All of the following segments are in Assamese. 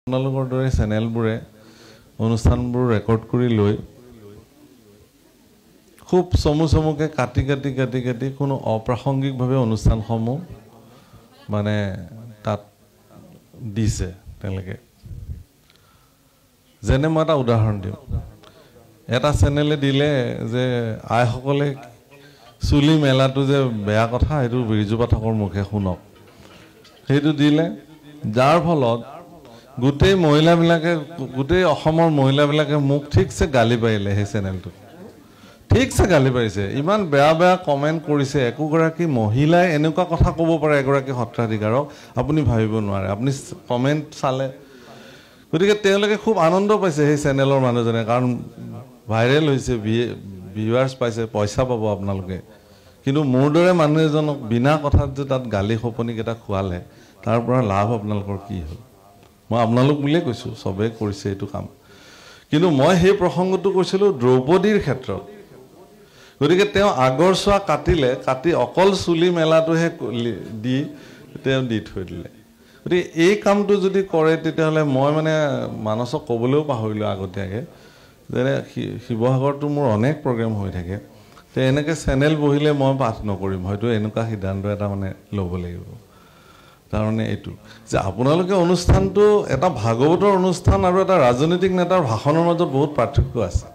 আপোনালোকৰ দৰে চেনেলবোৰে অনুষ্ঠানবোৰ ৰেকৰ্ড কৰি লৈ খুব চমুকে কাটি কোনো অপ্ৰাসংগিকভাৱে অনুষ্ঠানসমূহ মানে তাত দিছে তেওঁলোকে যেনে মই এটা উদাহৰণ দিওঁ এটা চেনেলে দিলে যে আইসকলে চুলি মেলাটো যে বেয়া কথা সেইটো বিৰজু পাঠকৰ মুখে শুনক সেইটো দিলে যাৰ ফলত গোটেই মহিলাবিলাকে গোটেই অসমৰ মহিলাবিলাকে মুখ ঠিকছে গালি পাৰিলে সেই চেনেলটো ঠিকছে গালি পাৰিছে ইমান বেয়া কমেন্ট কৰিছে একোগৰাকী মহিলাই এনেকুৱা কথা ক'ব পাৰে এগৰাকী সত্ৰাধিকাৰক আপুনি ভাবিব নোৱাৰে আপুনি কমেন্ট চালে গতিকে তেওঁলোকে খুব আনন্দ পাইছে সেই চেনেলৰ মানুহজনে কাৰণ ভাইৰেল হৈছে ভিউৱাৰ্ছ পাইছে পইচা পাব আপোনালোকে কিন্তু মোৰ দৰে মানুহ এজনক বিনা কথাত যে তাত গালি খপনি কেইটা খোৱালে তাৰ পৰা লাভ আপোনালোকৰ কি হ'ল মই আপোনালোক বুলিয়ে কৈছো সবে কৰিছে এইটো কাম কিন্তু মই সেই প্ৰসংগটো কৈছিলো দ্ৰৌপদীৰ ক্ষেত্ৰত গতিকে তেওঁ আগৰ সোৱা কাটি অকল চুলি মেলাটোহে দি তেওঁ দি থৈ দিলে গতিকে এই কামটো যদি কৰে তেতিয়াহ'লে মই মানে মানসক ক'বলৈও পাহৰিলো আগতীয়াকে যেনে শিৱসাগৰটো মোৰ অনেক প্ৰগ্ৰাম হৈ থাকে তে এনেকে চেনেল বহিলে মই পাঠ নকৰিম হয়তো এনেকুৱা সিদ্ধান্ত এটা মানে ল'ব লাগিব তাৰমানে এইটো যে আপোনালোকে অনুষ্ঠানটো এটা ভাগৱতৰ অনুষ্ঠান আৰু এটা ৰাজনৈতিক নেতাৰ ভাষণৰ মাজত বহুত পাৰ্থক্য আছে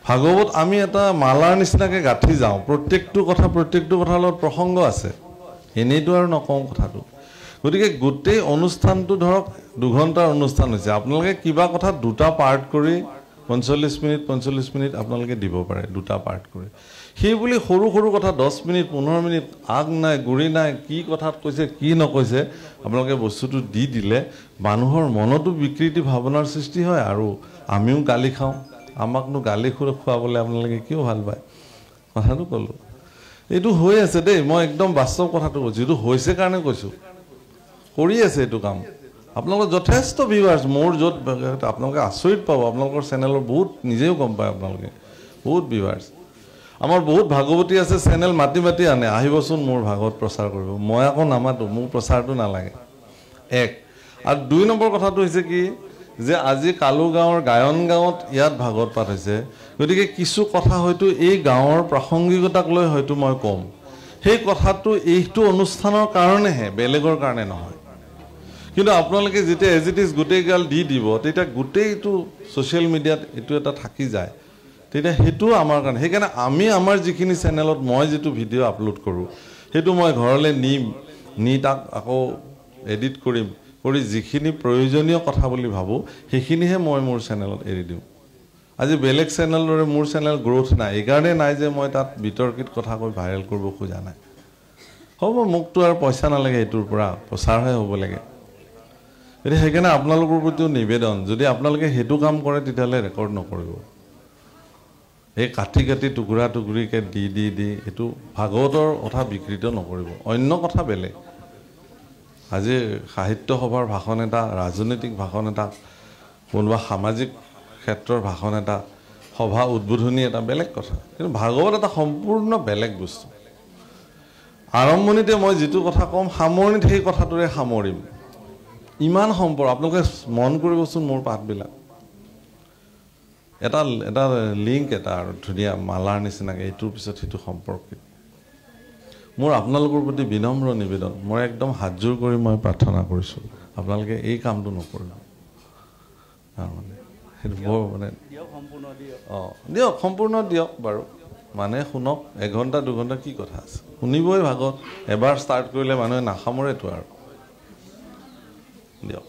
ভাগৱত আমি এটা মালাৰ নিচিনাকে গাঁঠি যাওঁ প্ৰত্যেকটো কথাৰ লগত প্ৰসংগ আছে এনেইটো আৰু নকওঁ কথাটো গতিকে গোটেই অনুষ্ঠানটো ধৰক 2 ঘণ্টাৰ অনুষ্ঠান হৈছে আপোনালোকে কিবা কথা দুটা পাৰ্ট কৰি 45 মিনিট আপোনালোকে দিব পাৰে দুটা পাৰ্ট কৰি সেই বুলি সৰু কথা 10 মিনিট 15 মিনিট আগ নাই গুৰি নাই কি কথাত কৈছে কি নকৈছে আপোনালোকে বস্তুটো দি দিলে মানুহৰ মনতো বিকৃতি ভাৱনাৰ সৃষ্টি হয় আৰু আমিও গালি খাওঁ আমাকনো গালি খুৱাবলৈ আপোনালোকে কিয় ভাল পায় কথাটো ক'লো এইটো হৈ আছে দেই মই একদম বাস্তৱ কথাটো কৈছো এইটো হৈছে কাৰণে কৈছো কৰি আছে এইটো কাম আপোনালোকৰ যথেষ্ট ভিউৱাৰ্ছ মোৰ য'ত আপোনালোকে আচৰিত পাব আপোনালোকৰ চেনেলৰ বহুত নিজেও গম পায় আপোনালোকে বহুত ভিউৱাৰ্ছ আমাৰ বহুত ভাগৱতী আছে চেনেল মাতি আনে আহিবচোন মোৰ ভাগৱত প্ৰচাৰ কৰিব মই আকৌ নামাতো মোৰ প্ৰচাৰটো নালাগে এক আৰু 2 নম্বৰ কথাটো হৈছে কি যে আজি কালুগাঁৱৰ গায়ন গাঁৱত ইয়াত ভাগৱত পাঠ হৈছে গতিকে কিছু কথা হয়তো এই গাঁৱৰ প্ৰাসংগিকতাক লৈ হয়তো মই কম সেই কথাটো এইটো অনুষ্ঠানৰ কাৰণেহে বেলেগৰ কাৰণে নহয় কিন্তু আপোনালোকে যেতিয়া এজ ইট ইজ গোটেই গাল দি দিব তেতিয়া গোটেইটো সোশ্যাল মিডিয়াত এইটো এটা থাকি যায় তেতিয়া হেতু আমাৰ কাৰণে সেইকাৰণে আমি আমাৰ যিখিনি চেনেলত মই যেটো ভিডিও আপলোড কৰো হেতু মই ঘৰলে নি তাক আকৌ এডিট কৰিম কৰি যিখিনি প্ৰয়োজনীয় কথা বুলি ভাবো সেইখিনিহে মই মোৰ চেনেলত এৰি দিম আজি বেলেগ চেনেলৰে মোৰ চেনেল গ্ৰোথ নাই এইকাৰণে নাই যে মই তাত বিতৰ্কিত কথা কৈ ভাইৰেল কৰিব খোজা নাই হ'ব মুকটো আৰু পইচা নালাগে এটোৰ পৰা প্ৰচাৰহে হ'ব লাগে এনে সেইকাৰণে আপোনালোকৰ প্ৰতিও নিবেদন যদি আপোনালোকে হেতু কাম কৰে তেতিয়ালে ৰেকৰ্ড নকৰিব এই কাটি টুকুৰিকে দি এটো ভাগৱতৰ কথা বিকৃত নকৰিব অন্য কথা বেলেগ আজি সাহিত্য সভাৰ ভাষণ এটা ৰাজনৈতিক ভাষণ এটা কোনোবা সামাজিক ক্ষেত্ৰৰ ভাষণ এটা সভা উদ্বোধনী এটা বেলেগ কথা কিন্তু ভাগৱত এটা সম্পূৰ্ণ বেলেগ বস্তু আৰম্ভণিতে মই যেটো কথা কম সামৰণিত সেই কথাটোৰে সামৰিম ইমান সম্পৰ্ক আপোনালোকে মন কৰিবচোন মোৰ পাঠবিলাক এটা লিংক এটা আৰু ধুনীয়া মালাৰ নিচিনাকে এইটোৰ পিছত সেইটো সম্পৰ্কিত মোৰ আপোনালোকৰ প্ৰতি বিনম্ৰ নিবেদন মই একদম হাতজোৰ কৰি মই প্ৰাৰ্থনা কৰিছো আপোনালোকে এই কামটো নকৰিব মানে সেইটো মানে দিয়ক সম্পূৰ্ণ দিয়ক বাৰু মানে শুনক 1 ঘণ্টা 2 ঘণ্টা কি কথা আছে শুনিবই ভাগত এবাৰ ষ্টাৰ্ট কৰিলে মানুহে নাখামৰেতো আৰু দিয়ক